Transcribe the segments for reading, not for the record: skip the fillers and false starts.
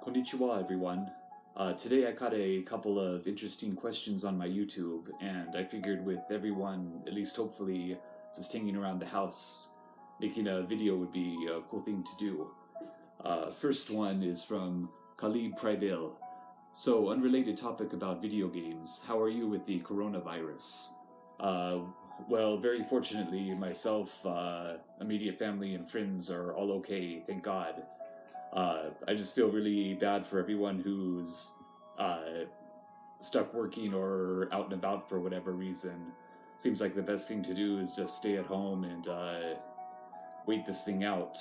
Konnichiwa, everyone. Today I caught a couple of interesting questions on my YouTube, and I figured with everyone, at least hopefully, just hanging around the house, making a video would be a cool thing to do. First one is from Khalid Privil. So, unrelated topic about video games. How are you with the coronavirus? Uh, well, very fortunately, myself, immediate family, and friends are all okay, thank God. I just feel really bad for everyone who's stuck working or out and about for whatever reason. Seems like the best thing to do is just stay at home and wait this thing out.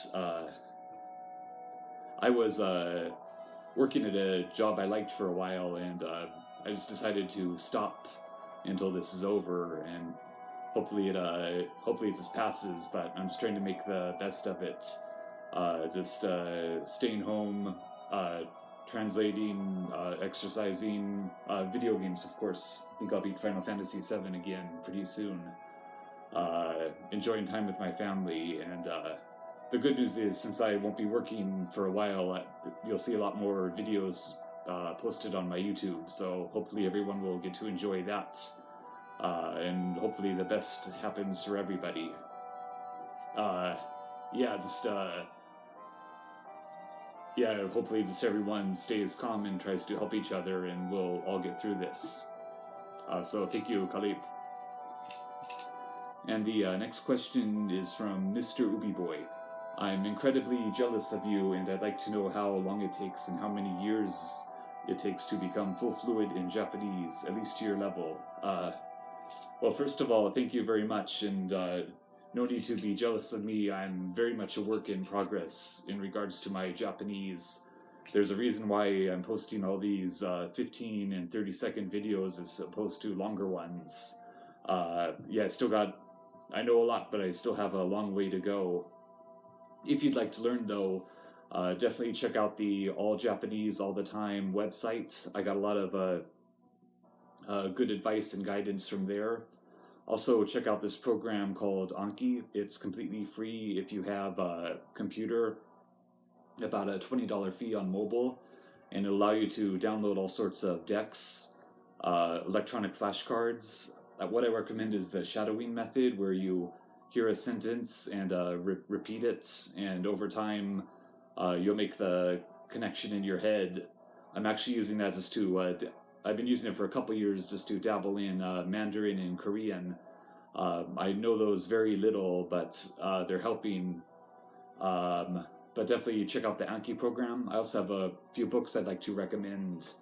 I was working at a job I liked for a while, and I just decided to stop until this is over, and hopefully it just passes. But I'm just trying to make the best of it. Just staying home, translating, exercising, video games, of course. I think I'll beat Final Fantasy VII again pretty soon. Enjoying time with my family, and the good news is, since I won't be working for a while, you'll see a lot more videos posted on my YouTube, so hopefully everyone will get to enjoy that, and hopefully the best happens for everybody. Hopefully just everyone stays calm and tries to help each other, and we'll all get through this. So thank you, Khalib. And the next question is from Mr. Ubi Boy. I'm incredibly jealous of you, and I'd like to know how long it takes and how many years it takes to become full fluid in Japanese, at least to your level. Well, first of all, thank you very much, and no need to be jealous of me. I'm very much a work in progress in regards to my Japanese. There's a reason why I'm posting all these 15 and 30-second videos as opposed to longer ones. I know a lot, but I still have a long way to go. If you'd like to learn, though, definitely check out the All Japanese All the Time website. I got a lot of good advice and guidance from there. Also, check out this program called Anki. It's completely free if you have a computer, about a $20 fee on mobile, and it'll allow you to download all sorts of decks, electronic flashcards. What I recommend is the shadowing method, where you hear a sentence and repeat it, and over time you'll make the connection in your head. I'm actually using that just to I've been using it for a couple years just to dabble in Mandarin and Korean. I know those very little, but they're helping. But definitely check out the Anki program. I also have a few books I'd like to recommend.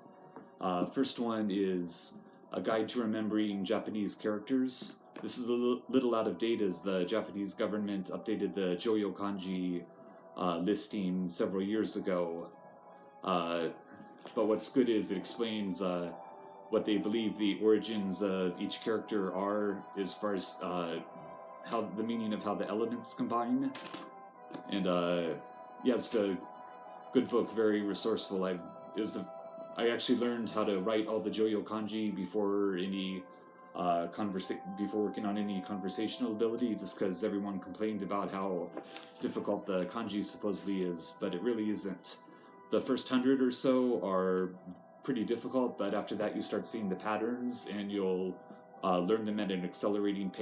First one is A Guide to Remembering Japanese Characters. This is a little out of date, as the Japanese government updated the Joyo Kanji listing several years ago. But what's good is it explains what they believe the origins of each character are, as far as how the meaning of how the elements combine. And it's a good book, very resourceful. I actually learned how to write all the Joyo Kanji before any before working on any conversational ability, just because everyone complained about how difficult the kanji supposedly is, but it really isn't. The first 100 or so are pretty difficult, but after that you start seeing the patterns, and you'll learn them at an accelerated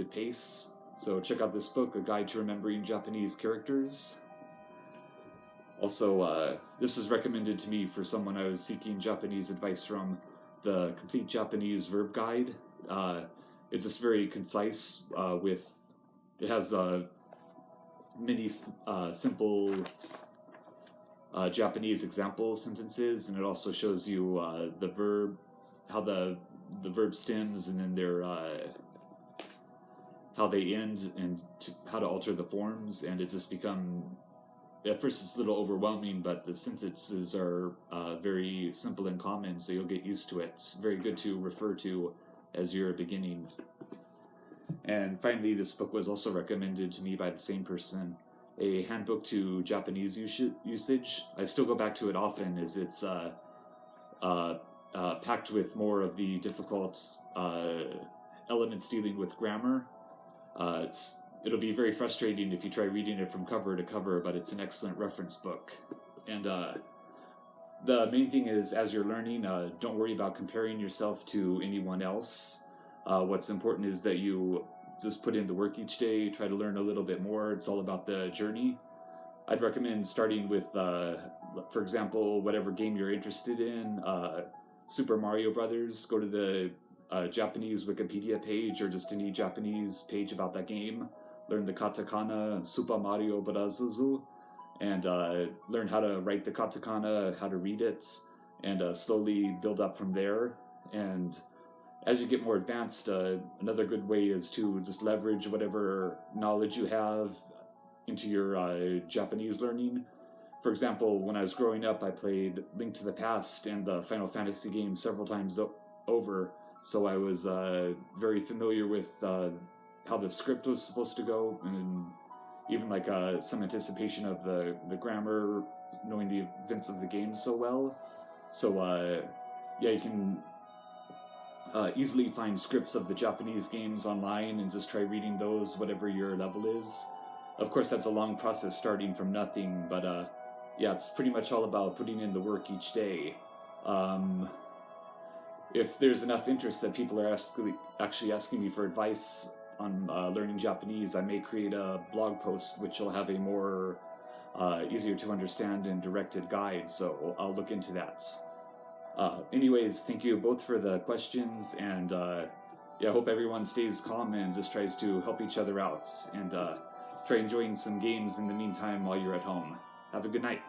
pace. So check out this book, A Guide to Remembering Japanese Characters. Also, this was recommended to me for someone I was seeking Japanese advice from, the Complete Japanese Verb Guide. It's just very concise. It has many simple Japanese example sentences, and it also shows you the verb, how the verb stems, and then their how they end, and how to alter the forms. And it's just become, at first it's a little overwhelming, but the sentences are very simple and common, so you'll get used to it. It's very good to refer to as you're beginning. And finally, this book was also recommended to me by the same person, A Handbook to Japanese Usage. I still go back to it often, as it's packed with more of the difficult elements dealing with grammar. It'll be very frustrating if you try reading it from cover to cover, but it's an excellent reference book. And The main thing is, as you're learning, don't worry about comparing yourself to anyone else. What's important is that you just put in the work each day, try to learn a little bit more. It's all about the journey. I'd recommend starting with, for example, whatever game you're interested in. Super Mario Brothers. Go to the Japanese Wikipedia page or just any Japanese page about that game. Learn the katakana Super Mario Bros. And learn how to write the katakana, how to read it, and slowly build up from there. And as you get more advanced, another good way is to just leverage whatever knowledge you have into your Japanese learning. For example, when I was growing up, I played Link to the Past and the Final Fantasy game several times over, so I was very familiar with how the script was supposed to go, and even like some anticipation of the grammar, knowing the events of the game so well. So yeah, you can easily find scripts of the Japanese games online and just try reading those, whatever your level is. Of course, that's a long process starting from nothing, but yeah, it's pretty much all about putting in the work each day. If there's enough interest that people are actually asking me for advice on learning Japanese, I may create a blog post which will have a more easier to understand and directed guide, so I'll look into that. Anyways, thank you both for the questions, and yeah, I hope everyone stays calm and just tries to help each other out, and try enjoying some games in the meantime while you're at home. Have a good night.